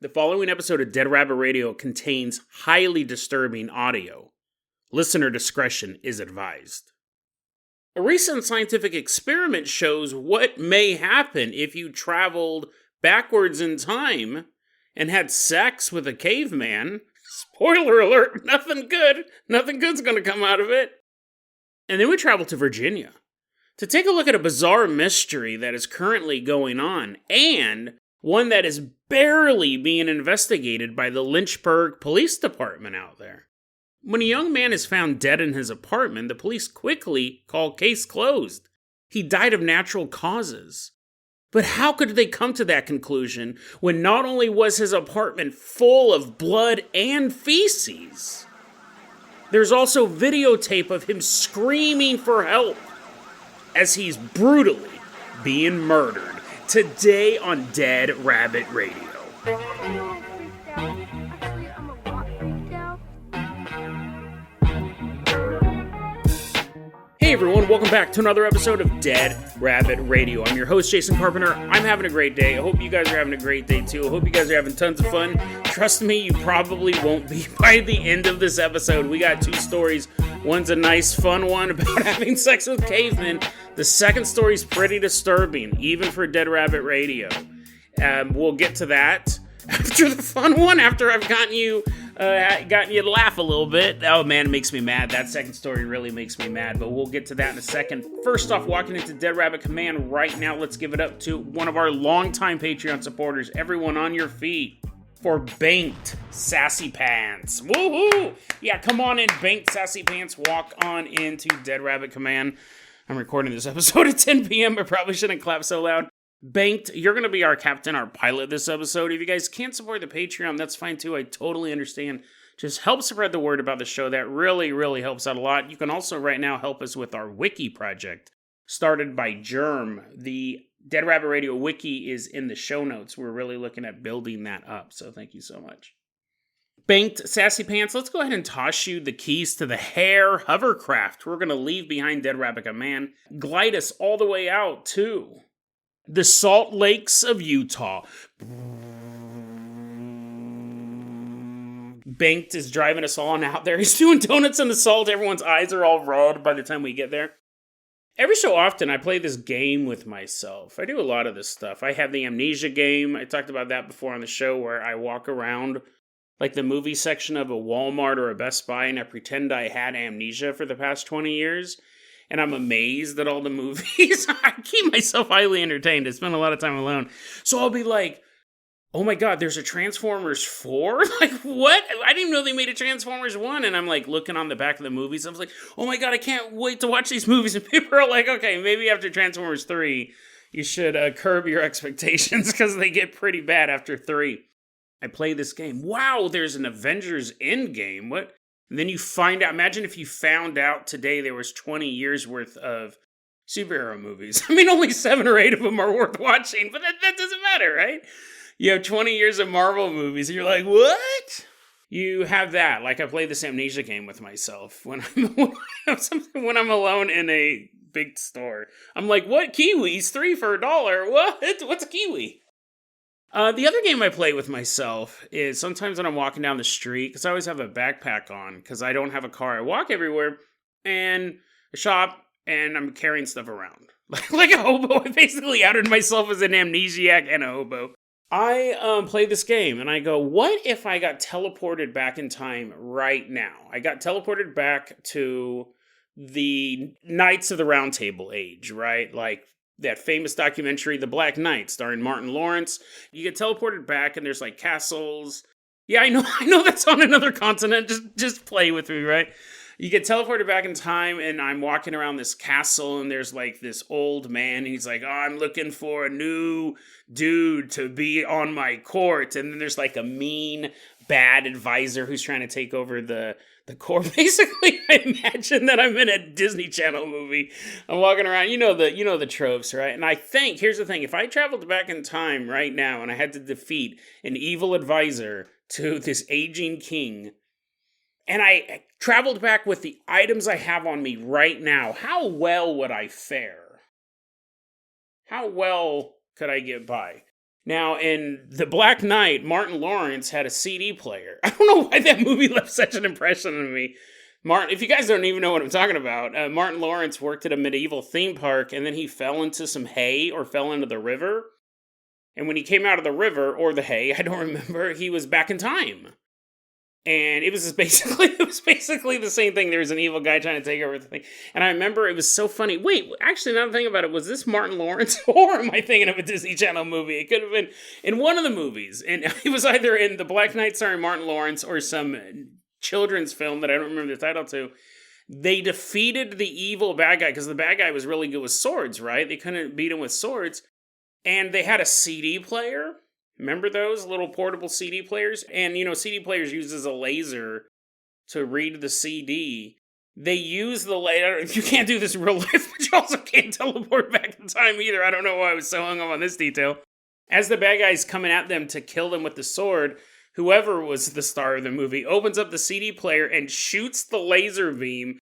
The following episode of Dead Rabbit Radio contains highly disturbing audio. Listener discretion is advised. A recent scientific experiment shows what may happen if you traveled backwards in time and had sex with a caveman. Spoiler alert, nothing good. Nothing good's going to come out of it. And then we travel to Virginia to take a look at a bizarre mystery that is currently going on, and one that is barely being investigated by the Lynchburg Police Department out there. When a young man is found dead in his apartment, the police quickly call case closed. He died of natural causes. But how could they come to that conclusion when not only was his apartment full of blood and feces, there's also videotape of him screaming for help as he's brutally being murdered. Today on Dead Rabbit Radio. Hey everyone, welcome back to another episode of Dead Rabbit Radio. I'm your host, Jason Carpenter. I'm having a great day. I hope you guys are having a great day too. I hope you guys are having tons of fun. Trust me, you probably won't be by the end of this episode. We got two stories. One's a nice, fun one about having sex with cavemen. The second story's pretty disturbing, even for Dead Rabbit Radio. We'll get to that after the fun one, after I've gotten you to laugh a little bit. Oh man, it makes me mad. That second story really makes me mad, but we'll get to that in a second. First off, walking into Dead Rabbit Command right now, let's give it up to one of our longtime Patreon supporters. Everyone on your feet for Banked Sassy Pants. Woohoo! Yeah, come on in, Banked Sassy Pants. Walk on into Dead Rabbit Command. I'm recording this episode at 10 p.m. I probably shouldn't clap so loud. Banked, you're going to be our captain, our pilot this episode. If you guys can't support the Patreon, that's fine too. I totally understand. Just help spread the word about the show. That really, really helps out a lot. You can also right now help us with our Wiki project, started by Germ. The Dead Rabbit Radio Wiki is in the show notes. We're really looking at building that up, so thank you so much. Banked Sassy Pants, let's go ahead and toss you the keys to the Hare hovercraft. We're going to leave behind Dead Rabbit Command, glide us all the way out to the Salt Lakes of Utah. Banked is driving us on out there. He's doing donuts in the salt. Everyone's eyes are all red by the time we get there. Every so often, I play this game with myself. I do a lot of this stuff. I have the amnesia game. I talked about that before on the show, where I walk around like the movie section of a Walmart or a Best Buy, and I pretend I had amnesia for the past 20 years, and I'm amazed at all the movies. I keep myself highly entertained. I spend a lot of time alone. So I'll be like, oh my god, there's a Transformers 4? Like, what? I didn't even know they made a Transformers 1, and I'm like looking on the back of the movies. I was like, oh my god, I can't wait to watch these movies, and people are like, okay, maybe after Transformers 3, you should curb your expectations, because they get pretty bad after 3. I play this game. Wow, there's an Avengers Endgame. What? And then you find out, imagine if you found out today there was 20 years worth of superhero movies. I mean, only 7 or 8 of them are worth watching, but that doesn't matter, right? You have 20 years of Marvel movies, and you're like, what? You have that. Like, I play this amnesia game with myself when I'm alone in a big store. I'm like, what? Kiwis? 3 for $1? What? What's a kiwi? The other game I play with myself is sometimes when I'm walking down the street, because I always have a backpack on, because I don't have a car. I walk everywhere, and I shop, and I'm carrying stuff around. Like a hobo. I basically outed myself as an amnesiac and a hobo. I play this game, and I go, what if I got teleported back in time right now? I got teleported back to the Knights of the Round Table age, right? Like that famous documentary, The Black Knight, starring Martin Lawrence. You get teleported back, and there's like castles. Yeah, I know that's on another continent. Just play with me, right? You get teleported back in time, and I'm walking around this castle, and there's like this old man, and he's like, oh, I'm looking for a new dude to be on my court. And then there's like a mean, bad advisor who's trying to take over the court. Basically, I imagine that I'm in a Disney Channel movie. I'm walking around, you know the tropes, right? And I think, here's the thing, if I traveled back in time right now, and I had to defeat an evil advisor to this aging king, and I traveled back with the items I have on me right now, how well would I fare? How well could I get by? Now, in The Black Knight, Martin Lawrence had a CD player. I don't know why that movie left such an impression on me. Martin, if you guys don't even know what I'm talking about, Martin Lawrence worked at a medieval theme park, and then he fell into some hay or fell into the river. And when he came out of the river, or the hay, I don't remember, he was back in time. And it was basically the same thing. There was an evil guy trying to take over the thing. And I remember it was so funny. Wait, actually, now that I think about it, was this Martin Lawrence? Or am I thinking of a Disney Channel movie? It could have been in one of the movies. And it was either in The Black Knight starring Martin Lawrence or some children's film that I don't remember the title to. They defeated the evil bad guy because the bad guy was really good with swords, right? They couldn't beat him with swords. And they had a CD player. Remember those little portable CD players? And, CD players uses a laser to read the CD. They use the laser. You can't do this in real life, but you also can't teleport back in time either. I don't know why I was so hung up on this detail. As the bad guy's coming at them to kill them with the sword, whoever was the star of the movie opens up the CD player and shoots the laser beam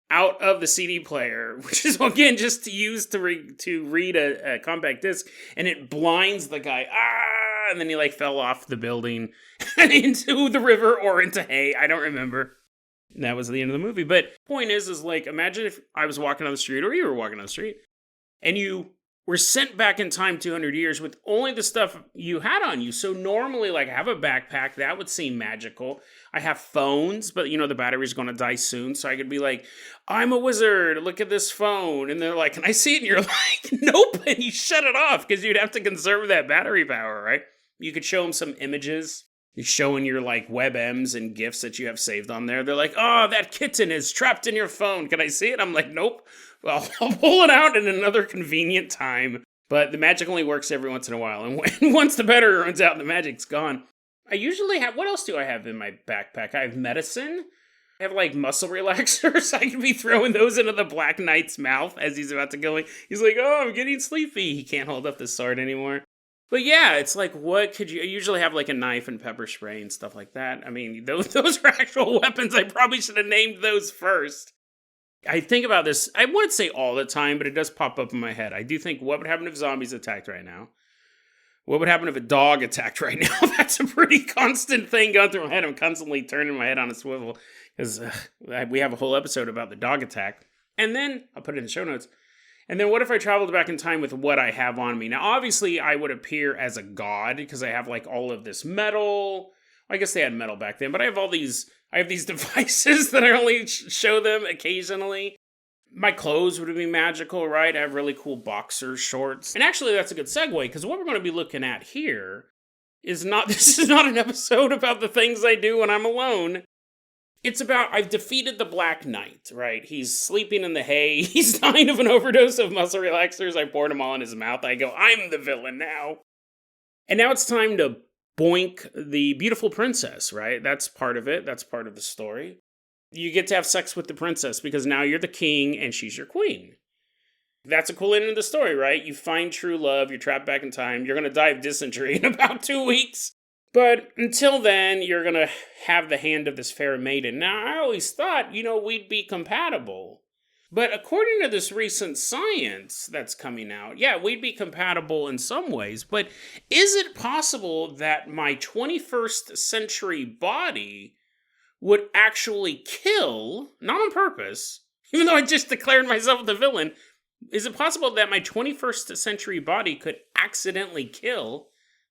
out of the CD player, which is, again, just used to read a compact disc, and it blinds the guy. And then he fell off the building and into the river or into hay. I don't remember. And that was the end of the movie. But point is imagine if I was walking down the street, or you were walking down the street, and you were sent back in time 200 years with only the stuff you had on you. So normally, I have a backpack. That would seem magical. I have phones, but, the battery's going to die soon. So I could be like, I'm a wizard. Look at this phone. And they're like, can I see it? And you're like, nope. And you shut it off because you'd have to conserve that battery power, right? You could show them some images. You're showing your, WebMs and GIFs that you have saved on there. They're like, oh, that kitten is trapped in your phone. Can I see it? I'm like, nope. Well, I'll pull it out in another convenient time. But the magic only works every once in a while. And once the battery runs out, the magic's gone. I usually have, what else do I have in my backpack? I have medicine. I have, muscle relaxers. I could be throwing those into the Black Knight's mouth as he's about to go in. He's like, oh, I'm getting sleepy. He can't hold up the sword anymore. But yeah, it's what could you... I usually have, a knife and pepper spray and stuff like that. I mean, those are actual weapons. I probably should have named those first. I think about this, I wouldn't say all the time, but it does pop up in my head. I do think, what would happen if zombies attacked right now? What would happen if a dog attacked right now? That's a pretty constant thing going through my head. I'm constantly turning my head on a swivel, because we have a whole episode about the dog attack. And then, I'll put it in the show notes. And then what if I traveled back in time with what I have on me? Now, obviously, I would appear as a god, because I have, all of this metal. I guess they had metal back then, but I have these devices that I only show them occasionally. My clothes would be magical, right? I have really cool boxer shorts. And actually, that's a good segue, because what we're going to be looking at here this is not an episode about the things I do when I'm alone. It's about, I've defeated the Black Knight, right? He's sleeping in the hay. He's dying of an overdose of muscle relaxers. I poured them all in his mouth. I go, I'm the villain now. And now it's time to boink the beautiful princess, right? That's part of it. That's part of the story. You get to have sex with the princess because now you're the king and she's your queen. That's a cool end of the story, right? You find true love. You're trapped back in time. You're going to die of dysentery in about 2 weeks. But until then, you're going to have the hand of this fair maiden. Now, I always thought, we'd be compatible. But according to this recent science that's coming out, yeah, we'd be compatible in some ways. But is it possible that my 21st century body would actually kill, not on purpose, even though I just declared myself the villain, is it possible that my 21st century body could accidentally kill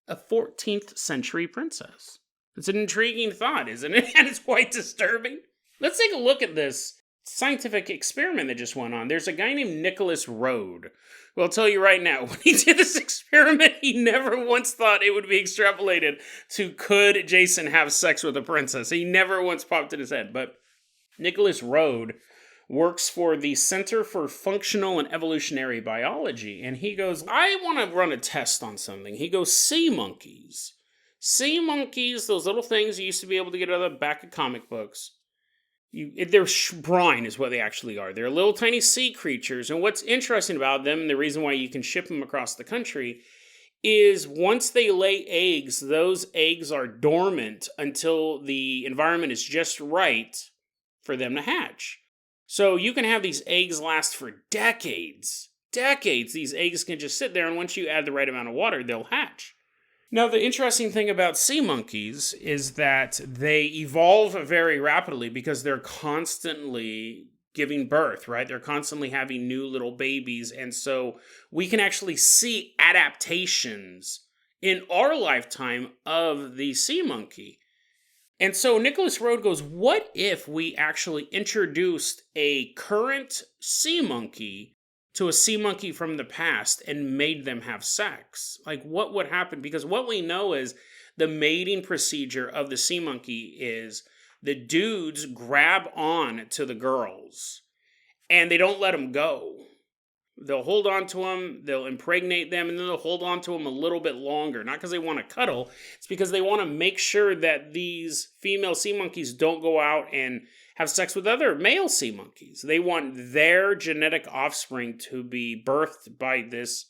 a 14th century princess? It's an intriguing thought, isn't it? And it's quite disturbing. Let's take a look at this scientific experiment that just went on. There's a guy named Nicholas Rode. Well, I'll tell you right now, when he did this experiment, he never once thought it would be extrapolated to, could Jason have sex with a princess? He never once popped in his head. But Nicholas Rode works for the Center for Functional and Evolutionary Biology. And he goes, I want to run a test on something. He goes, sea monkeys. Sea monkeys, those little things you used to be able to get out of the back of comic books. They're brine is what they actually are. They're little tiny sea creatures. And what's interesting about them, and the reason why you can ship them across the country, is once they lay eggs, those eggs are dormant until the environment is just right for them to hatch. So you can have these eggs last for decades. Decades. These eggs can just sit there, and once you add the right amount of water, they'll hatch. Now, the interesting thing about sea monkeys is that they evolve very rapidly because they're constantly giving birth, right? They're constantly having new little babies. And so we can actually see adaptations in our lifetime of the sea monkey. And so Nicholas Rhodes goes, what if we actually introduced a current sea monkey to a sea monkey from the past and made them have sex? Like, what would happen? Because what we know is the mating procedure of the sea monkey is the dudes grab on to the girls and they don't let them go. They'll hold on to them, they'll impregnate them, and then they'll hold on to them a little bit longer. Not because they want to cuddle, it's because they want to make sure that these female sea monkeys don't go out and have sex with other male sea monkeys. They want their genetic offspring to be birthed by this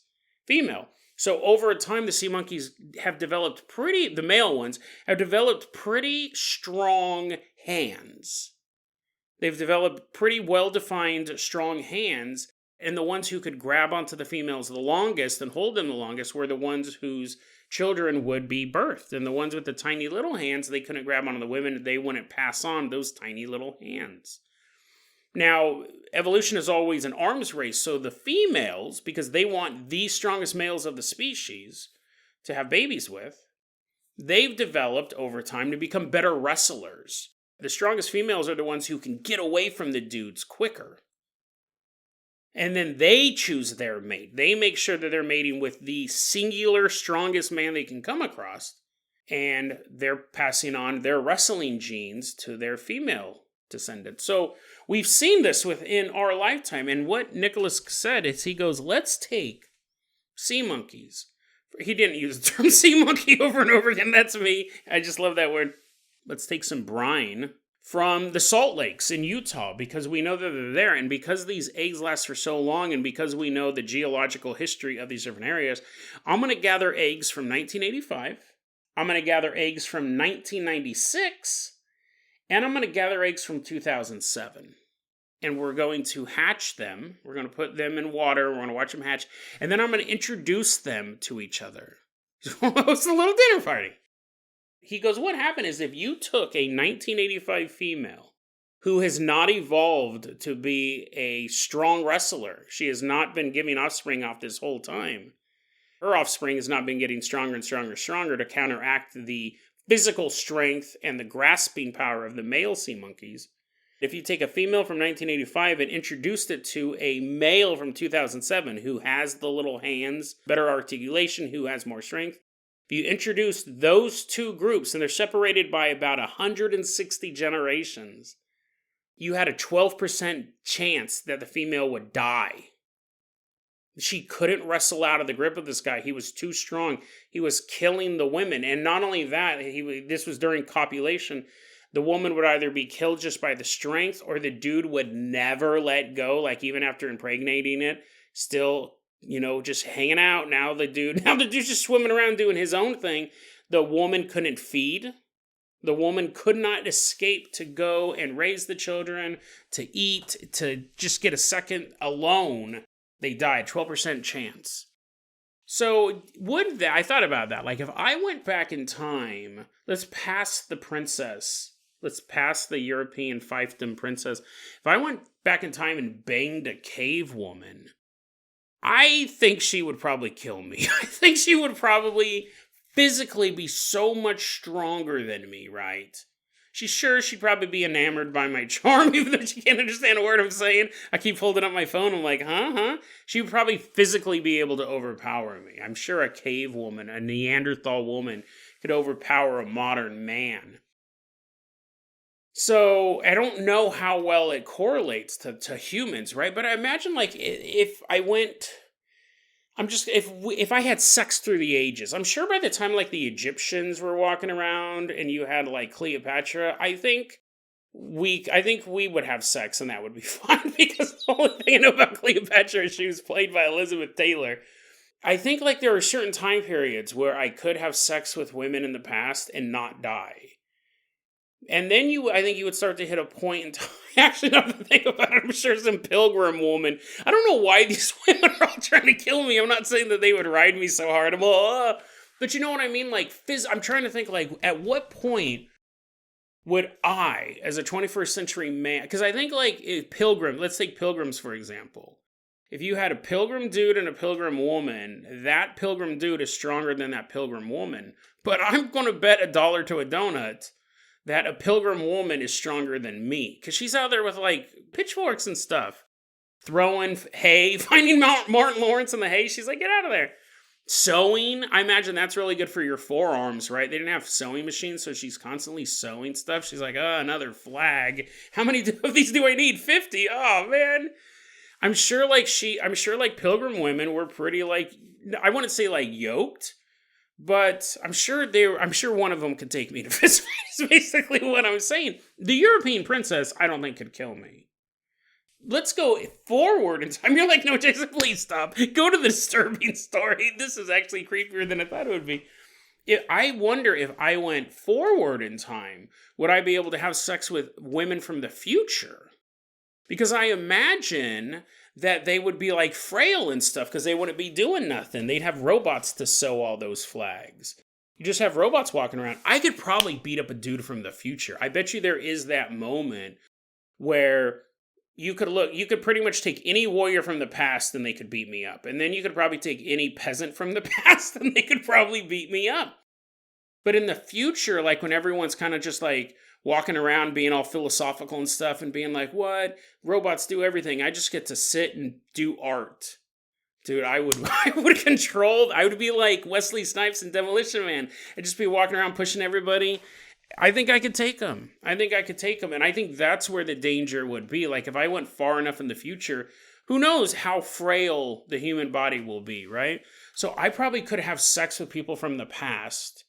female. So over time, the sea monkeys have developed the male ones have developed pretty strong hands. They've developed pretty well-defined, strong hands. And the ones who could grab onto the females the longest and hold them the longest were the ones whose children would be birthed. And the ones with the tiny little hands, they couldn't grab onto the women. They wouldn't pass on those tiny little hands. Now, evolution is always an arms race. So the females, because they want the strongest males of the species to have babies with, they've developed over time to become better wrestlers. The strongest females are the ones who can get away from the dudes quicker. And then they choose their mate. They make sure that they're mating with the singular strongest man they can come across. And they're passing on their wrestling genes to their female descendants. So we've seen this within our lifetime. And what Nicholas said is he goes, let's take sea monkeys. He didn't use the term sea monkey over and over again. That's me. I just love that word. Let's take some brine from the salt lakes in Utah, because we know that they're there, and because these eggs last for so long, and because we know the geological history of these different areas, I'm going to gather eggs from 1985, I'm going to gather eggs from 1996, and I'm going to gather eggs from 2007. And we're going to hatch them, we're going to put them in water, we're going to watch them hatch, and then I'm going to introduce them to each other. It's a little dinner party. He goes, what happened is if you took a 1985 female who has not evolved to be a strong wrestler, she has not been giving offspring off this whole time. Her offspring has not been getting stronger and stronger and stronger to counteract the physical strength and the grasping power of the male sea monkeys. If you take a female from 1985 and introduced it to a male from 2007 who has the little hands, better articulation, who has more strength, if you introduce those two groups, and they're separated by about 160 generations, you had a 12% chance that the female would die. She couldn't wrestle out of the grip of this guy. He was too strong. He was killing the women. And not only that, this was during copulation. The woman would either be killed just by the strength, or the dude would never let go, like even after impregnating it, still just hanging out. Now the dude's just swimming around doing his own thing. The woman couldn't feed. The woman could not escape to go and raise the children, to eat, to just get a second alone. They died, 12% chance. So I thought about that. Like if I went back in time, let's pass the princess. Let's pass the European fiefdom princess. If I went back in time and banged a cave woman, I think she would probably kill me. I think she would probably physically be so much stronger than me, right? She'd probably be enamored by my charm, even though she can't understand a word I'm saying. I keep holding up my phone, I'm like, huh? She would probably physically be able to overpower me. I'm sure a cave woman, a Neanderthal woman, could overpower a modern man. So I don't know how well it correlates to humans, right? But I imagine like if I had sex through the ages, I'm sure by the time like the Egyptians were walking around and you had like Cleopatra, I think we would have sex and that would be fun, because the only thing I know about Cleopatra is she was played by Elizabeth Taylor. I think like there are certain time periods where I could have sex with women in the past and not die. And then I think you would start to hit a point in time. Actually, not to think about it, I'm sure some pilgrim woman. I don't know why these women are all trying to kill me. I'm not saying that they would ride me so hard. But you know what I mean? Like, I'm trying to think, like, at what point would I, as a 21st century man, because I think, like, let's take pilgrims, for example. If you had a pilgrim dude and a pilgrim woman, that pilgrim dude is stronger than that pilgrim woman. But I'm going to bet $1 to a donut that a pilgrim woman is stronger than me. Because she's out there with, like, pitchforks and stuff. Throwing hay, finding Martin Lawrence in the hay. She's like, get out of there. Sewing, I imagine that's really good for your forearms, right? They didn't have sewing machines, so she's constantly sewing stuff. She's like, another flag. How many of these do I need? 50. Oh, man. I'm sure like pilgrim women were pretty, like, I wouldn't say like yoked, but I'm sure one of them could take me to fist fight, is basically what I'm saying. The European princess, I don't think could kill me. Let's go forward in time. You're like, no, Jason, please stop. Go to the disturbing story. This is actually creepier than I thought it would be. I wonder if I went forward in time, would I be able to have sex with women from the future? Because I imagine that they would be like frail and stuff because they wouldn't be doing nothing. They'd have robots to sew all those flags. You just have robots walking around. I could probably beat up a dude from the future. I bet you there is that moment where you could pretty much take any warrior from the past and they could beat me up. And then you could probably take any peasant from the past and they could probably beat me up. But in the future, like when everyone's kind of just like walking around being all philosophical and stuff and being like, what? Robots do everything. I just get to sit and do art. Dude, I would be like Wesley Snipes in Demolition Man. I'd just be walking around pushing everybody. I think I could take them. And I think that's where the danger would be. Like if I went far enough in the future, who knows how frail the human body will be, right? So I probably could have sex with people from the past,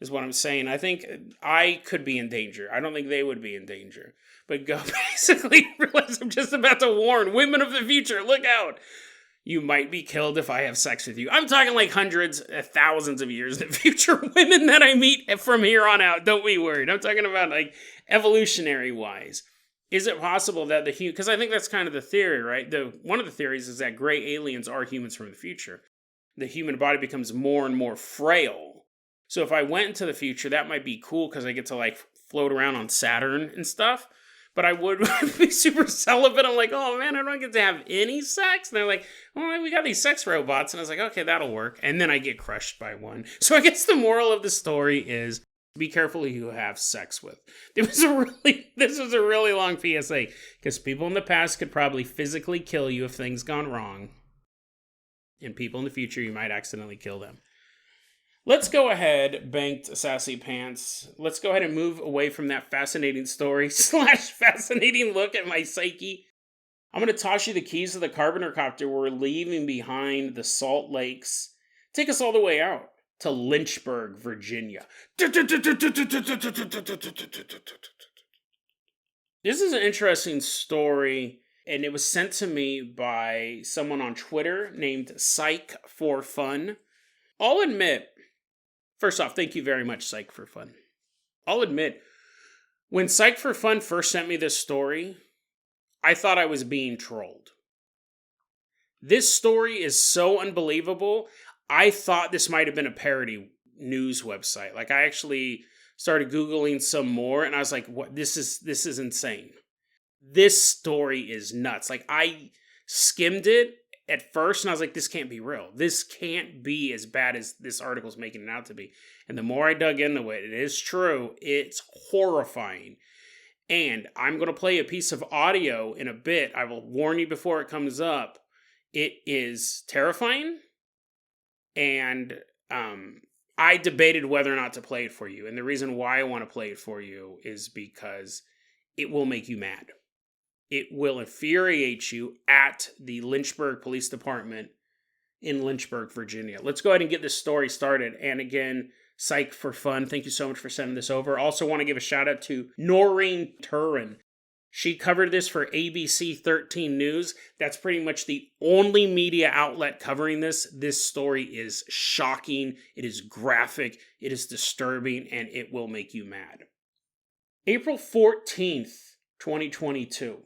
is what I'm saying. I think I could be in danger. I don't think they would be in danger. But go basically realize I'm just about to warn women of the future, look out. You might be killed if I have sex with you. I'm talking like hundreds, thousands of years in the future. Women that I meet from here on out, don't be worried. I'm talking about like evolutionary wise. Is it possible that because I think that's kind of the theory, right? One of the theories is that gray aliens are humans from the future. The human body becomes more and more frail. So if I went into the future, that might be cool because I get to like float around on Saturn and stuff. But I would be super celibate. I'm like, oh man, I don't get to have any sex. And they're like, oh, we got these sex robots. And I was like, okay, that'll work. And then I get crushed by one. So I guess the moral of the story is be careful who you have sex with. This was a really long PSA because people in the past could probably physically kill you if things gone wrong. And people in the future, you might accidentally kill them. Let's go ahead, Banked Sassy Pants. Let's go ahead and move away from that fascinating story / fascinating look at my psyche. I'm going to toss you the keys to the Carpenter Copter we're leaving behind the Salt Lakes. Take us all the way out to Lynchburg, Virginia. This is an interesting story, and it was sent to me by someone on Twitter named Psych for Fun. I'll admit, first off, thank you very much, Psych for Fun. I'll admit, when Psych for Fun first sent me this story, I thought I was being trolled. This story is so unbelievable, I thought this might have been a parody news website. Like, I actually started Googling some more, and I was like, what? This is insane. This story is nuts. Like, I skimmed it at first, and I was like, this can't be real. This can't be as bad as this article's making it out to be. And the more I dug into it, it is true. It's horrifying. And I'm going to play a piece of audio in a bit. I will warn you before it comes up. It is terrifying. And I debated whether or not to play it for you. And the reason why I want to play it for you is because it will make you mad. It will infuriate you at the Lynchburg Police Department in Lynchburg, Virginia. Let's go ahead and get this story started. And again, Psych for Fun, thank you so much for sending this over. Also want to give a shout out to Noreen Turin. She covered this for ABC 13 News. That's pretty much the only media outlet covering this. This story is shocking. It is graphic. It is disturbing, and it will make you mad. April 14th, 2022.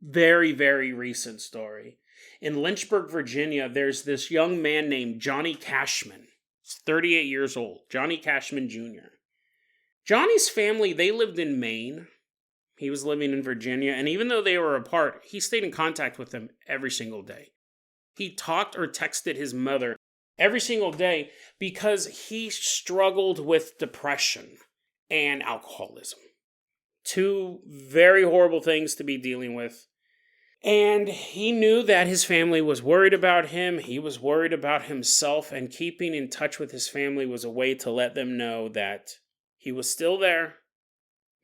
Very, very recent story. In Lynchburg, Virginia, there's this young man named Johnny Cashman. He's 38 years old. Johnny Cashman Jr. Johnny's family, they lived in Maine. He was living in Virginia. And even though they were apart, he stayed in contact with them every single day. He talked or texted his mother every single day because he struggled with depression and alcoholism. Two very horrible things to be dealing with. And he knew that his family was worried about him. He was worried about himself, and keeping in touch with his family was a way to let them know that he was still there.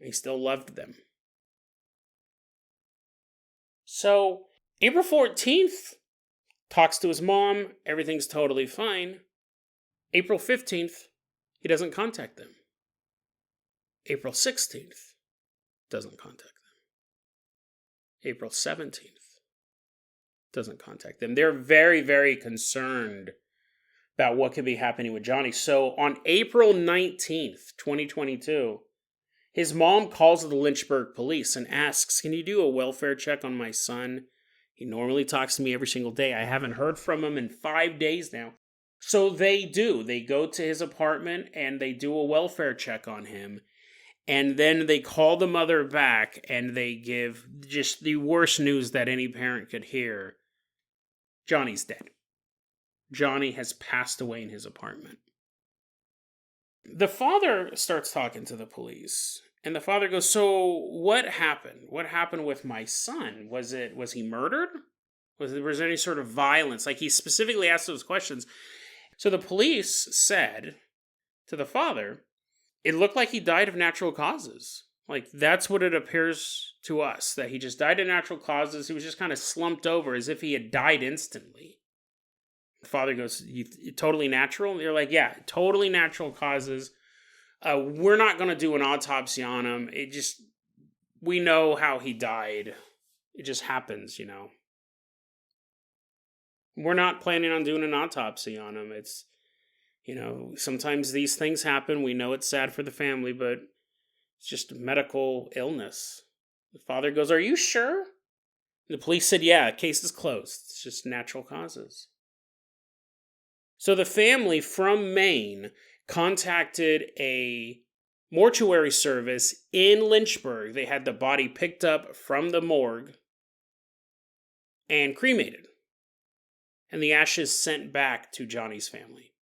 And he still loved them. So, April 14th, talks to his mom. Everything's totally fine. April 15th, he doesn't contact them. April 16th, doesn't contact them. April 17th, doesn't contact them. They're very, very concerned about what could be happening with Johnny. So on April 19th, 2022, his mom calls the Lynchburg police and asks, "Can you do a welfare check on my son? He normally talks to me every single day. I haven't heard from him in 5 days now." So they do. They go to his apartment and they do a welfare check on him. And then they call the mother back and they give just the worst news that any parent could hear. Johnny's dead. Johnny has passed away in his apartment. The father starts talking to the police. And the father goes, "So what happened? What happened with my son? Was he murdered? Was there any sort of violence?" Like, he specifically asked those questions. So the police said to the father, it looked like he died of natural causes. Like, that's what it appears to us, that he just died of natural causes. He was just kind of slumped over as if he had died instantly. The father goes, "Totally natural?" And they're like, "Yeah, totally natural causes. We're not going to do an autopsy on him. We know how he died. It just happens, you know. We're not planning on doing an autopsy on him. It's, sometimes these things happen. We know it's sad for the family, but it's just a medical illness." The father goes, "Are you sure?" The police said, "Yeah, case is closed. It's just natural causes." So the family from Maine contacted a mortuary service in Lynchburg. They had the body picked up from the morgue and cremated. And the ashes sent back to Johnny's family.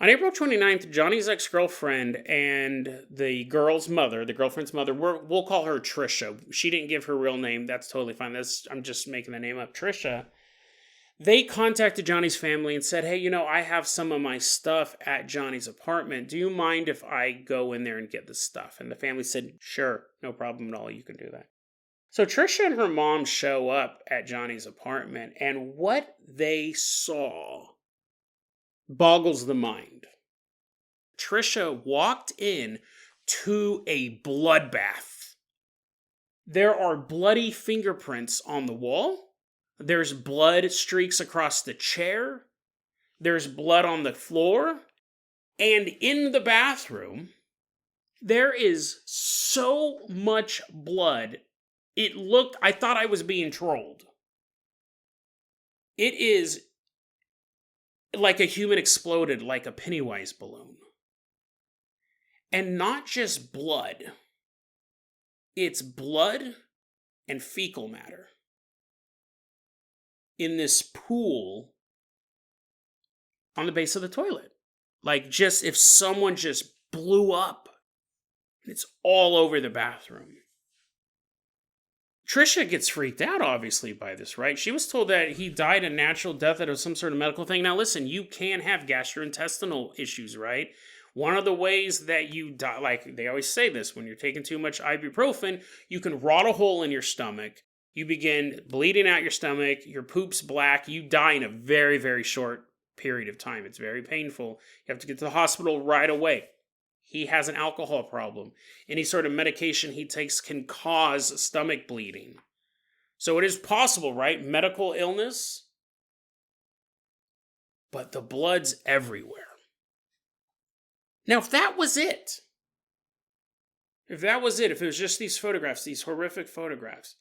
On April 29th, Johnny's ex-girlfriend and the girlfriend's mother, we'll call her Trisha. She didn't give her real name. That's totally fine. I'm just making the name up. Trisha. They contacted Johnny's family and said, "Hey, I have some of my stuff at Johnny's apartment. Do you mind if I go in there and get the stuff?" And the family said, "Sure, no problem at all. You can do that." So Trisha and her mom show up at Johnny's apartment, and what they saw boggles the mind. Trisha walked in to a bloodbath. There are bloody fingerprints on the wall. There's blood streaks across the chair. There's blood on the floor. And in the bathroom, there is so much blood. I thought I was being trolled. It is like a human exploded, like a Pennywise balloon. And not just blood. It's blood and fecal matter in this pool on the base of the toilet. Like, just if someone just blew up, and it's all over the bathroom. Trisha gets freaked out, obviously, by this, right? She was told that he died a natural death out of some sort of medical thing. Now, listen, you can have gastrointestinal issues, right? One of the ways that you die, like they always say this, when you're taking too much ibuprofen, you can rot a hole in your stomach. You begin bleeding out your stomach, your poop's black, you die in a very, very short period of time. It's very painful. You have to get to the hospital right away. He has an alcohol problem. Any sort of medication he takes can cause stomach bleeding. So it is possible, right? Medical illness. But the blood's everywhere. Now, if that was it, if it was just these photographs, these horrific photographs,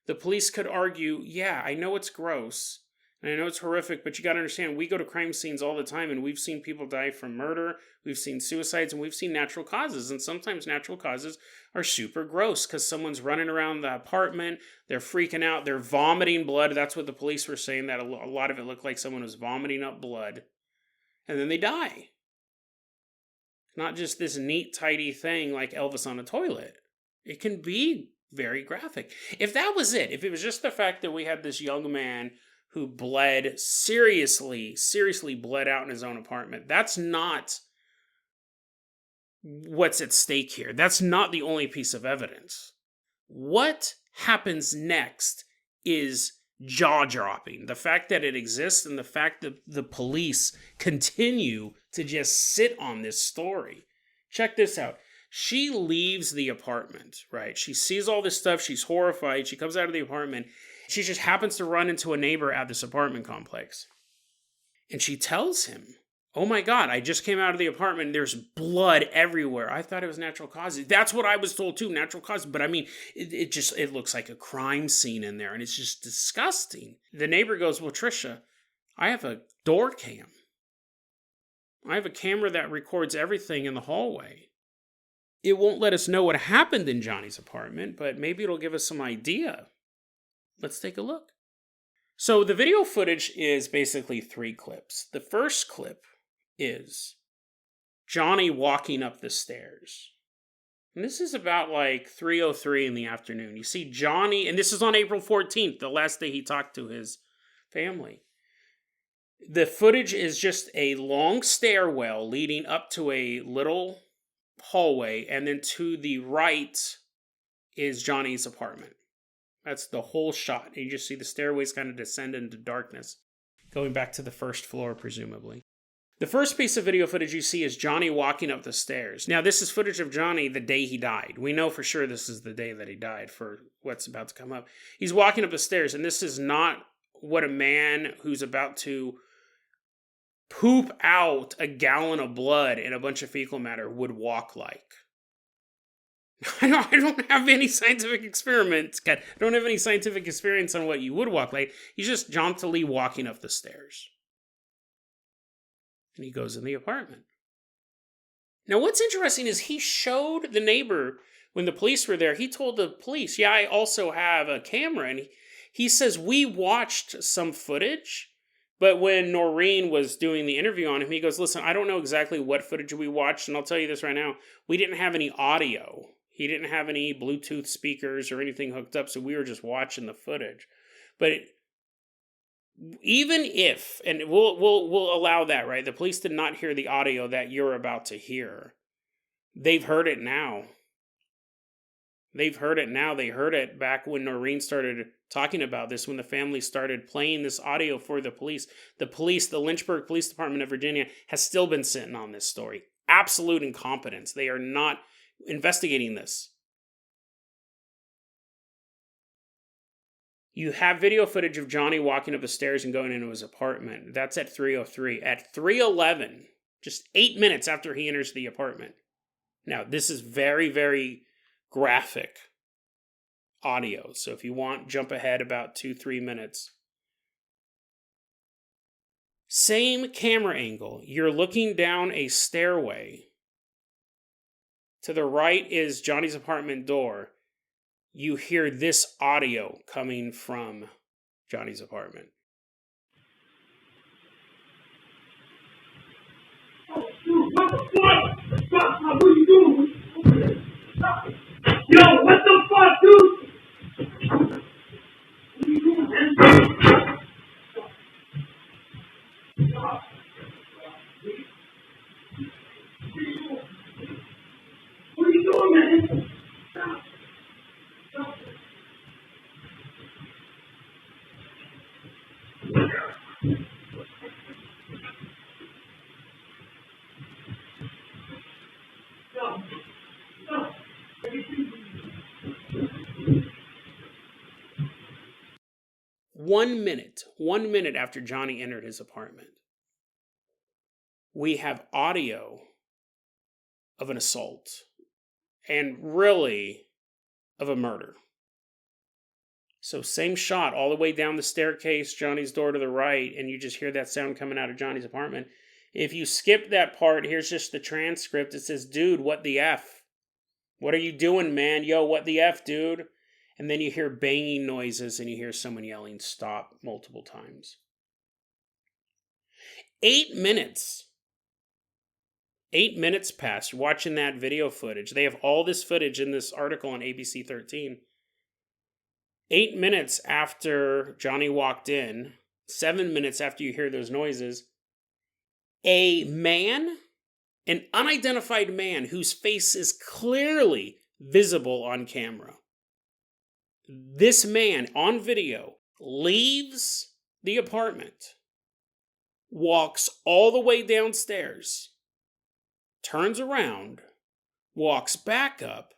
the police could argue, yeah, I know it's gross, And I know it's horrific, but you got to understand, we go to crime scenes all the time, and we've seen people die from murder, we've seen suicides, and we've seen natural causes. And sometimes natural causes are super gross because someone's running around the apartment, they're freaking out, they're vomiting blood. That's what the police were saying, that a lot of it looked like someone was vomiting up blood. And then they die. Not just this neat, tidy thing like Elvis on a toilet. It can be very graphic. If that was it, if it was just the fact that we had this young man who bled seriously bled out in his own apartment, that's not what's at stake here. That's not the only piece of evidence. What happens next is jaw-dropping. The fact that it exists and the fact that the police continue to just sit on this story. Check this out. She leaves the apartment, right? She sees all this stuff. She's horrified. She comes out of the apartment. She just happens to run into a neighbor at this apartment complex. And she tells him, oh my God, I just came out of the apartment. There's blood everywhere. I thought it was natural causes. That's what I was told too, natural causes. But I mean, it looks like a crime scene in there. And it's just disgusting. The neighbor goes, well, Trisha, I have a door cam. I have a camera that records everything in the hallway. It won't let us know what happened in Johnny's apartment, but maybe it'll give us some idea. Let's take a look. So the video footage is basically 3 clips. The first clip is Johnny walking up the stairs. And this is about like 3:03 in the afternoon. You see Johnny, and this is on April 14th, the last day he talked to his family. The footage is just a long stairwell leading up to a little hallway, and then to the right is Johnny's apartment. That's the whole shot. And you just see the stairways kind of descend into darkness, going back to the first floor, presumably. The first piece of video footage you see is Johnny walking up the stairs. Now, this is footage of Johnny the day he died. We know for sure this is the day that he died for what's about to come up. He's walking up the stairs, and this is not what a man who's about to poop out a gallon of blood and a bunch of fecal matter would walk like. I don't have any scientific experiments. I don't have any scientific experience on what you would walk like. He's just jauntily walking up the stairs. And he goes in the apartment. Now, what's interesting is he showed the neighbor, when the police were there, he told the police, yeah, I also have a camera. And he says, we watched some footage. But when Noreen was doing the interview on him, he goes, listen, I don't know exactly what footage we watched. And I'll tell you this right now. We didn't have any audio. He didn't have any Bluetooth speakers or anything hooked up. So we were just watching the footage. But even if, and we'll allow that, right? The police did not hear the audio that you're about to hear. They've heard it now. They've heard it now. They heard it back when Noreen started talking about this, when the family started playing this audio for the police. The Lynchburg Police Department of Virginia has still been sitting on this story. Absolute incompetence. They are not investigating this. You have video footage of Johnny walking up the stairs and going into his apartment. That's at 3:03. At 3:11, just 8 minutes after he enters the apartment. Now, this is very, very graphic audio. So if you want, jump ahead about 2-3 minutes. Same camera angle. You're looking down a stairway. To the right is Johnny's apartment door. You hear this audio coming from Johnny's apartment. Oh, dude, what the fuck? Stop, what are you doing? Stop. Yo, what the fuck, dude? What are you doing, man? Stop. What are you doing, man? Stop. Stop. 1 minute after Johnny entered his apartment, we have audio of an assault and really of a murder. So same shot all the way down the staircase, Johnny's door to the right, and you just hear that sound coming out of Johnny's apartment. If you skip that part, here's just the transcript. It says, dude, what the F? What are you doing, man? Yo, what the F, dude? And then you hear banging noises and you hear someone yelling, stop, multiple times. 8 minutes. 8 minutes passed watching that video footage. They have all this footage in this article on ABC 13. 8 minutes after Johnny walked in, 7 minutes after you hear those noises, a man, an unidentified man whose face is clearly visible on camera. This man on video leaves the apartment, walks all the way downstairs, turns around, walks back up,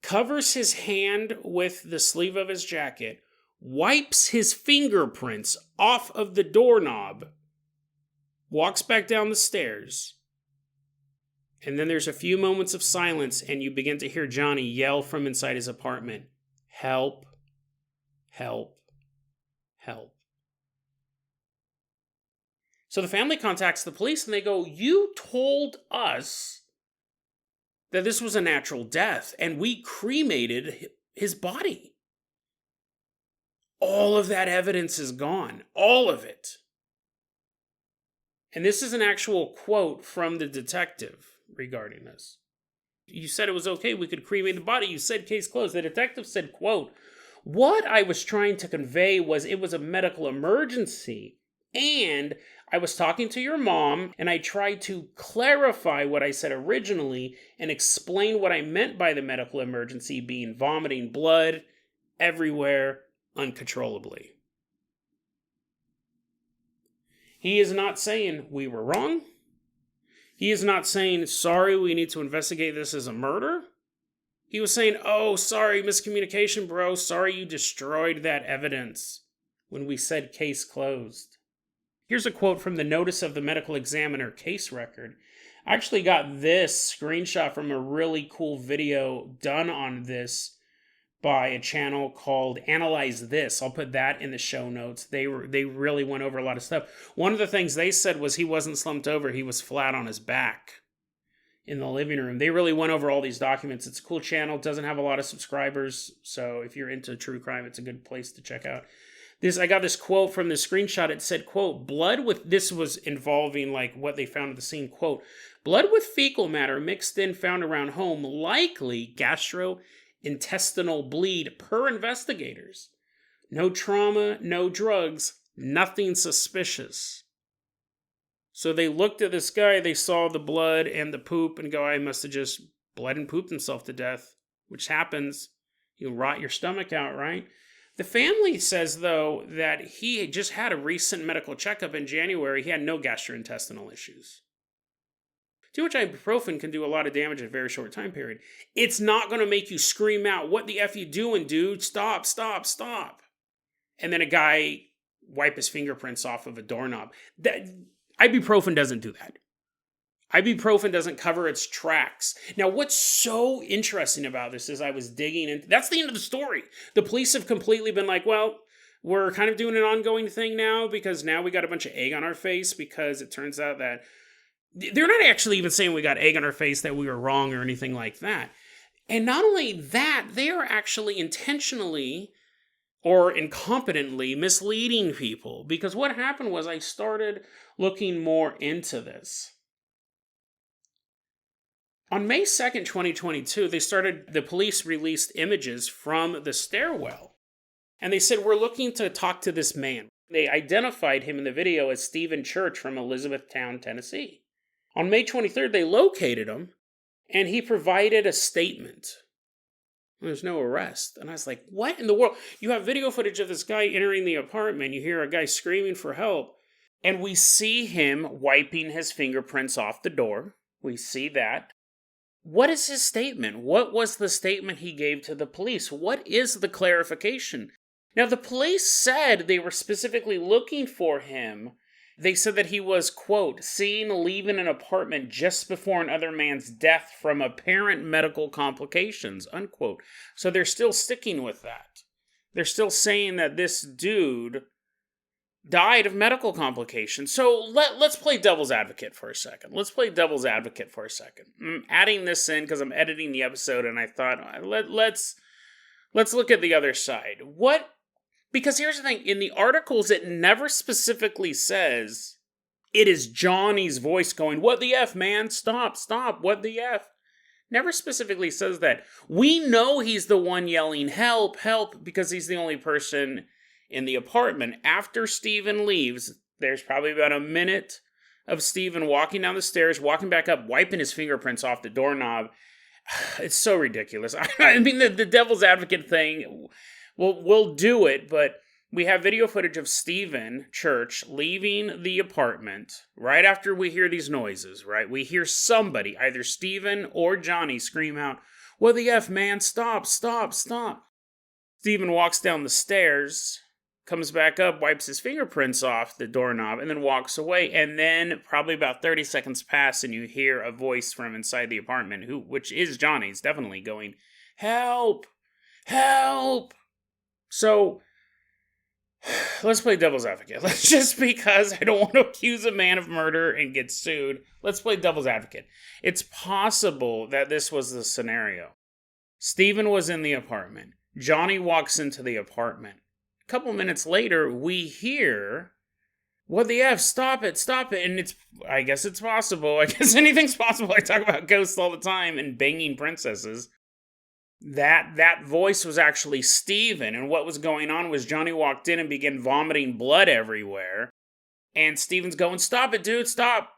covers his hand with the sleeve of his jacket, wipes his fingerprints off of the doorknob, walks back down the stairs, and then there's a few moments of silence and you begin to hear Johnny yell from inside his apartment, help, help, help. So the family contacts the police and they go, you told us that this was a natural death and we cremated his body. All of that evidence is gone. All of it. And this is an actual quote from the detective regarding this. You said it was okay, we could cremate the body. You said case closed. The detective said, quote, what I was trying to convey was it was a medical emergency. And I was talking to your mom, and I tried to clarify what I said originally and explain what I meant by the medical emergency being vomiting blood everywhere uncontrollably. He is not saying we were wrong. He is not saying, sorry, we need to investigate this as a murder. He was saying, oh, sorry, miscommunication, bro. Sorry you destroyed that evidence when we said case closed. Here's a quote from the notice of the medical examiner case record. I actually got this screenshot from a really cool video done on this by a channel called Analyze This. I'll put that in the show notes. They really went over a lot of stuff. One of the things they said was he wasn't slumped over, he was flat on his back in the living room. They really went over all these documents. It's a cool channel, doesn't have a lot of subscribers, so if you're into true crime, it's a good place to check out. I got this quote from the screenshot. It said, quote, blood with, this was involving like what they found at the scene, quote, blood with fecal matter mixed in found around home, likely gastrointestinal bleed per investigators. No trauma, no drugs, nothing suspicious. So they looked at this guy, they saw the blood and the poop and go, I must have just bled and pooped himself to death, which happens. You rot your stomach out, right? The family says, though, that he had just had a recent medical checkup in January. He had no gastrointestinal issues. Too much ibuprofen can do a lot of damage in a very short time period. It's not going to make you scream out, what the F you doing, dude? Stop, stop, stop. And then a guy wipe his fingerprints off of a doorknob. Ibuprofen doesn't do that. Ibuprofen doesn't cover its tracks. Now, what's so interesting about this is I was digging into... That's the end of the story. The police have completely been like, well, we're kind of doing an ongoing thing now because now we got a bunch of egg on our face because it turns out that... They're not actually even saying we got egg on our face, that we were wrong or anything like that. And not only that, they are actually intentionally or incompetently misleading people. Because what happened was I started looking more into this. On May 2nd, 2022, the police released images from the stairwell. And they said, we're looking to talk to this man. They identified him in the video as Stephen Church from Elizabethtown, Tennessee. On May 23rd, they located him, and he provided a statement. There's no arrest. And I was like, what in the world? You have video footage of this guy entering the apartment. You hear a guy screaming for help. And we see him wiping his fingerprints off the door. We see that. What is his statement? What was the statement he gave to the police? What is the clarification? Now, the police said they were specifically looking for him. They said that he was, quote, seen leaving an apartment just before another man's death from apparent medical complications, unquote. So they're still sticking with that. They're still saying that this dude died of medical complications. So let's play devil's advocate for a second. I'm adding this in because I'm editing the episode, and I thought, let's look at the other side. Because here's the thing, in the articles, it never specifically says it is Johnny's voice going, "What the F, man? Stop, what the F?" Never specifically says that. We know he's the one yelling, "Help, help," because he's the only person in the apartment. After Steven leaves, there's probably about a minute of Steven walking down the stairs, walking back up, wiping his fingerprints off the doorknob. It's so ridiculous. I mean, the devil's advocate thing, we'll do it, but we have video footage of Steven Church leaving the apartment right after we hear these noises, right? We hear somebody, either Steven or Johnny, scream out, "What the F, man? Stop. Steven walks down the stairs, comes back up, wipes his fingerprints off the doorknob, and then walks away. And then probably about 30 seconds pass, and you hear a voice from inside the apartment, which is Johnny's, definitely going, "Help! Help!" So, let's play devil's advocate. Just because I don't want to accuse a man of murder and get sued, let's play devil's advocate. It's possible that this was the scenario. Steven was in the apartment. Johnny walks into the apartment. A couple minutes later, we hear, "What the F? Stop it. And I guess it's possible. I guess anything's possible. I talk about ghosts all the time and banging princesses. That voice was actually Steven, and what was going on was Johnny walked in and began vomiting blood everywhere, and Steven's going, "Stop it, dude, stop.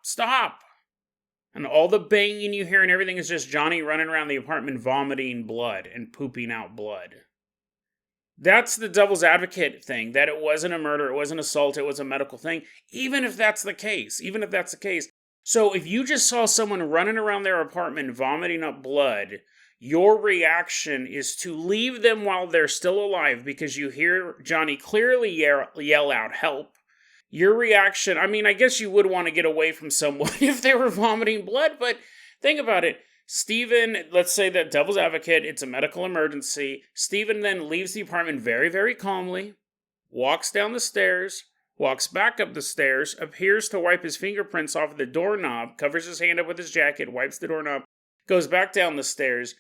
And all the banging you hear and everything is just Johnny running around the apartment vomiting blood and pooping out blood. That's the devil's advocate thing, that it wasn't a murder, it wasn't assault, it was a medical thing, even if that's the case. So if you just saw someone running around their apartment vomiting up blood, your reaction is to leave them while they're still alive because you hear Johnny clearly yell out, "Help." Your reaction, I mean, I guess you would want to get away from someone if they were vomiting blood, but think about it. Steven, let's say that devil's advocate, it's a medical emergency. Steven then leaves the apartment very, very calmly, walks down the stairs, walks back up the stairs, appears to wipe his fingerprints off the doorknob, covers his hand up with his jacket, wipes the doorknob, goes back down the stairs.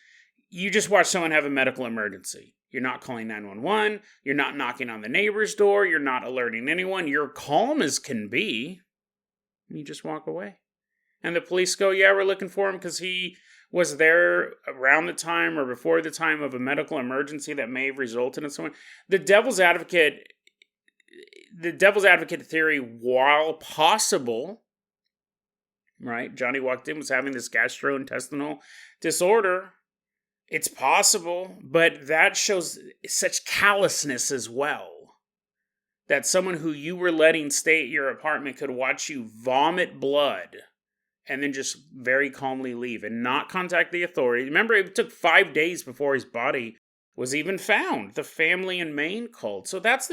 You just watch someone have a medical emergency. You're not calling 911. You're not knocking on the neighbor's door. You're not alerting anyone. You're calm as can be. And you just walk away. And the police go, "Yeah, we're looking for him because he was there around the time or before the time of a medical emergency that may have resulted in someone." The devil's advocate theory, while possible, right? Johnny walked in, was having this gastrointestinal disorder. It's possible, but that shows such callousness as well. That someone who you were letting stay at your apartment could watch you vomit blood and then just very calmly leave and not contact the authorities. Remember, it took 5 days before his body was even found. The family in Maine called. So that's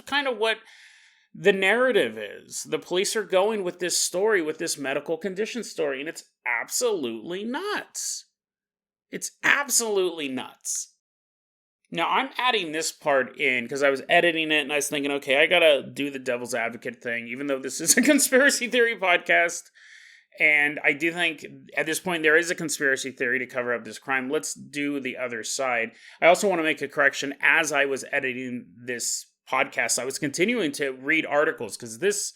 kind of what the narrative is. The police are going with this story, with this medical condition story, and it's absolutely nuts. Now, I'm adding this part in because I was editing it and I was thinking, okay, I gotta do the devil's advocate thing, even though this is a conspiracy theory podcast. And I do think at this point there is a conspiracy theory to cover up this crime. Let's do the other side. I also want to make a correction. As I was editing this podcast, I was continuing to read articles because this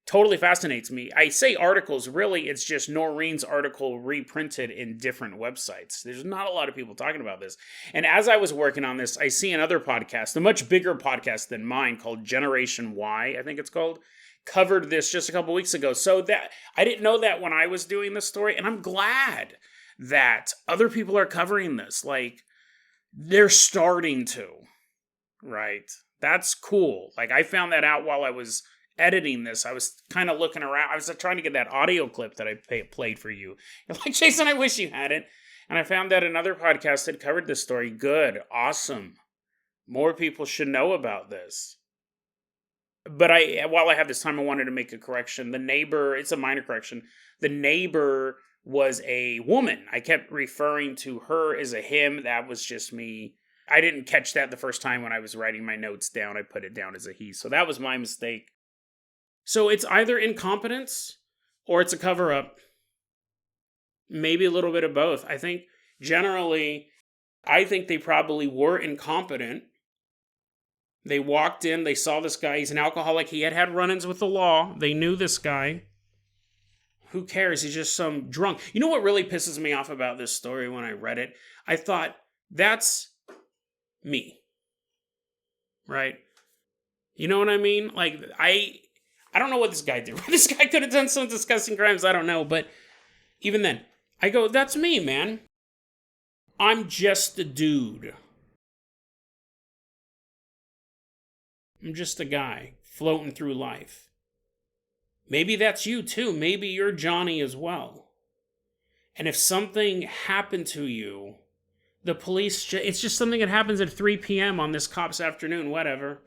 totally fascinates me. I say articles, really, it's just Noreen's article reprinted in different websites. There's not a lot of people talking about this. And as I was working on this, I see another podcast, a much bigger podcast than mine called Generation Y, I think it's called, covered this just a couple weeks ago. So that I didn't know that when I was doing this story, and I'm glad that other people are covering this. Like, they're starting to, right? That's cool. Like, I found that out while I was editing this. I was kind of looking around. I was trying to get that audio clip that I played for you. You're like, Jason, I wish you had it. And I found that another podcast had covered this story. Good. Awesome. More people should know about this. But while I have this time, I wanted to make a correction. The neighbor, it's a minor correction. The neighbor was a woman. I kept referring to her as a him. That was just me. I didn't catch that the first time when I was writing my notes down. I put it down as a he. So that was my mistake. So it's either incompetence or it's a cover-up. Maybe a little bit of both. I think generally, they probably were incompetent. They walked in, they saw this guy, he's an alcoholic, he had run-ins with the law, they knew this guy. Who cares, he's just some drunk. You know what really pisses me off about this story when I read it? I thought, that's me. Right? You know what I mean? Like, I don't know what this guy did. This guy could have done some disgusting crimes, I don't know, but even then, I go, that's me, man. I'm just a dude. I'm just a guy floating through life. Maybe that's you too. Maybe you're Johnny as well. And if something happened to you, the police, it's just something that happens at 3 p.m. on this cop's afternoon, whatever.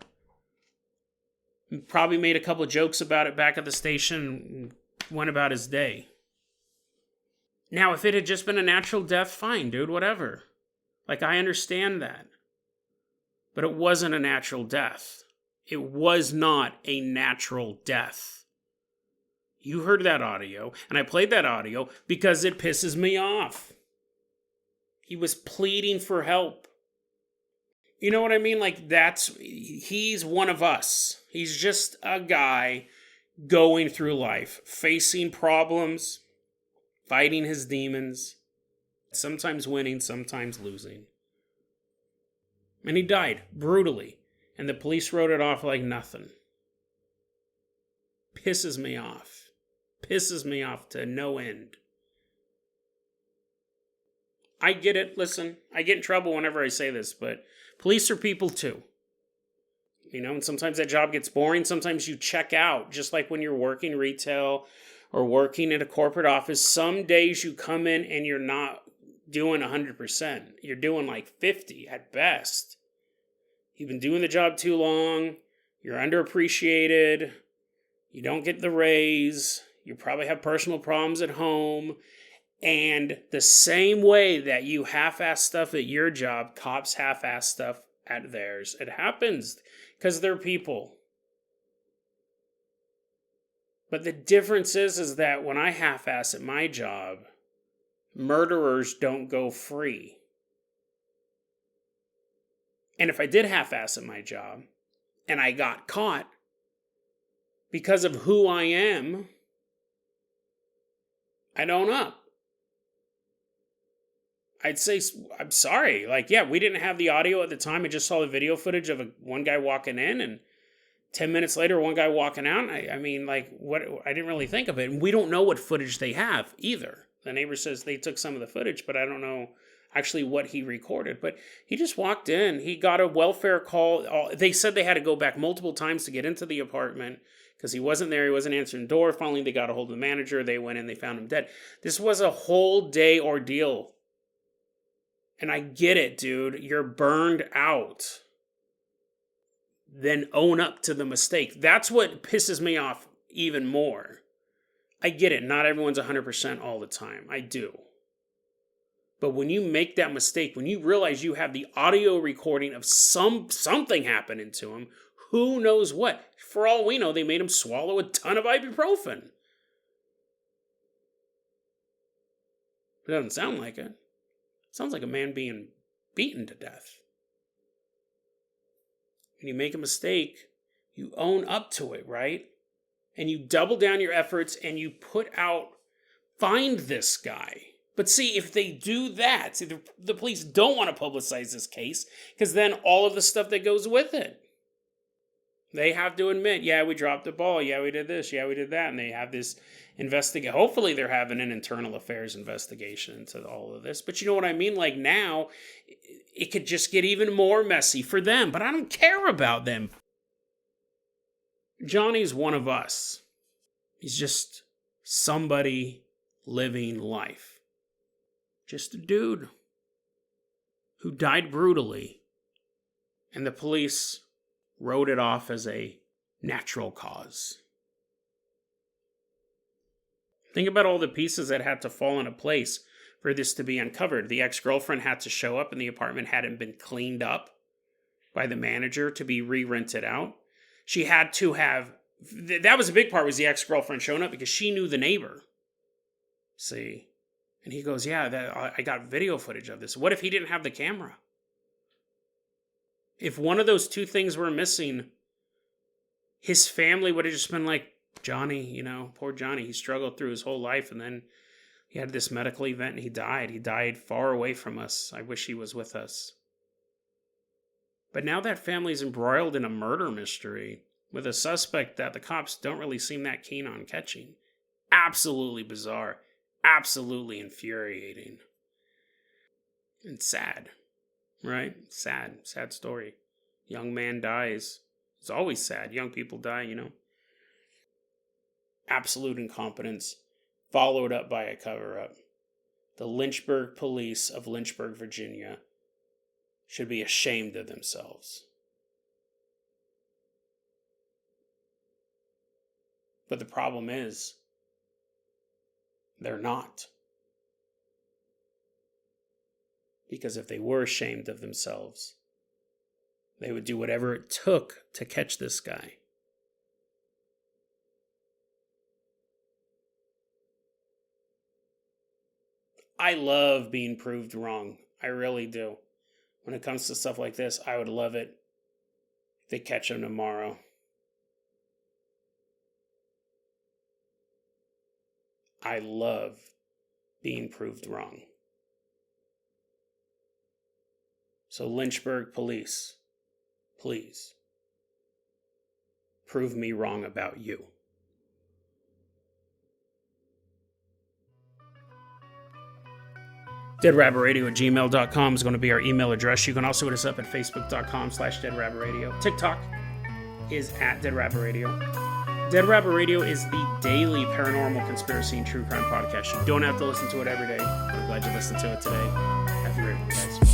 Probably made a couple of jokes about it back at the station and went about his day. Now, if it had just been a natural death, fine, dude, whatever. Like, I understand that. But it wasn't a natural death. It was not a natural death. You heard that audio, and I played that audio because it pisses me off. He was pleading for help. You know what I mean? Like, he's one of us. He's just a guy going through life, facing problems, fighting his demons, sometimes winning, sometimes losing. And he died brutally, and the police wrote it off like nothing. Pisses me off. Pisses me off to no end. I get it, listen, I get in trouble whenever I say this, but police are people too. You know, and sometimes that job gets boring, sometimes you check out, just like when you're working retail or working at a corporate office. Some days you come in and you're not doing 100%. You're doing like 50 at best. You've been doing the job too long. You're underappreciated. You don't get the raise. You probably have personal problems at home. And the same way that you half-ass stuff at your job, cops half-ass stuff at theirs. It happens because they're people. But the difference is that when I half-ass at my job, murderers don't go free. And if I did half-ass at my job, and I got caught, because of who I am, I'd own up. I'd say, I'm sorry. Like, yeah, we didn't have the audio at the time. I just saw the video footage of one guy walking in, and 10 minutes later, one guy walking out. I mean, like, what? I didn't really think of it. And we don't know what footage they have either. The neighbor says they took some of the footage, but I don't know actually what he recorded. But he just walked in. He got a welfare call. They said they had to go back multiple times to get into the apartment because he wasn't there. He wasn't answering the door. Finally, they got a hold of the manager. They went in. They found him dead. This was a whole day ordeal. And I get it, dude. You're burned out. Then own up to the mistake. That's what pisses me off even more. I get it. Not everyone's 100% all the time. I do. But when you make that mistake, when you realize you have the audio recording of something happening to him, who knows what? For all we know, they made him swallow a ton of ibuprofen. It doesn't sound like it. Sounds like a man being beaten to death. When you make a mistake, you own up to it, right? And you double down your efforts and you put out, find this guy. But see, if they do that, see, the police don't want to publicize this case because then all of the stuff that goes with it. They have to admit, yeah, we dropped the ball. Yeah, we did this. Yeah, we did that. And they have this investigation. Hopefully they're having an internal affairs investigation into all of this. But you know what I mean? Like now, it could just get even more messy for them. But I don't care about them. Johnny's one of us. He's just somebody living life. Just a dude who died brutally. And the police wrote it off as a natural cause. Think about all the pieces that had to fall into place for this to be uncovered. The ex-girlfriend had to show up and the apartment hadn't been cleaned up by the manager to be re-rented out. She had to have, that was a big part, was the ex-girlfriend showing up because she knew the neighbor. See? And he goes, yeah, I got video footage of this. What if he didn't have the camera? If one of those two things were missing, his family would have just been like, Johnny, poor Johnny, he struggled through his whole life and then he had this medical event and he died. He died far away from us. I wish he was with us. But now that family's embroiled in a murder mystery with a suspect that the cops don't really seem that keen on catching. Absolutely bizarre. Absolutely infuriating. And sad. Right? Sad. Sad story. Young man dies. It's always sad. Young people die, Absolute incompetence, followed up by a cover-up. The Lynchburg police of Lynchburg, Virginia, should be ashamed of themselves. But the problem is, they're not. Because if they were ashamed of themselves, they would do whatever it took to catch this guy. I love being proved wrong. I really do. When it comes to stuff like this, I would love it if they catch him tomorrow. I love being proved wrong. So Lynchburg police, please, prove me wrong about you. deadrabbitradio@gmail.com is going to be our email address. You can also hit us up at facebook.com/deadrabbitradio. TikTok is at deadrabbitradio. Dead Rabbit Radio is the daily paranormal conspiracy and true crime podcast. You don't have to listen to it every day, but I'm glad you listened to it today. Have a great one, guys.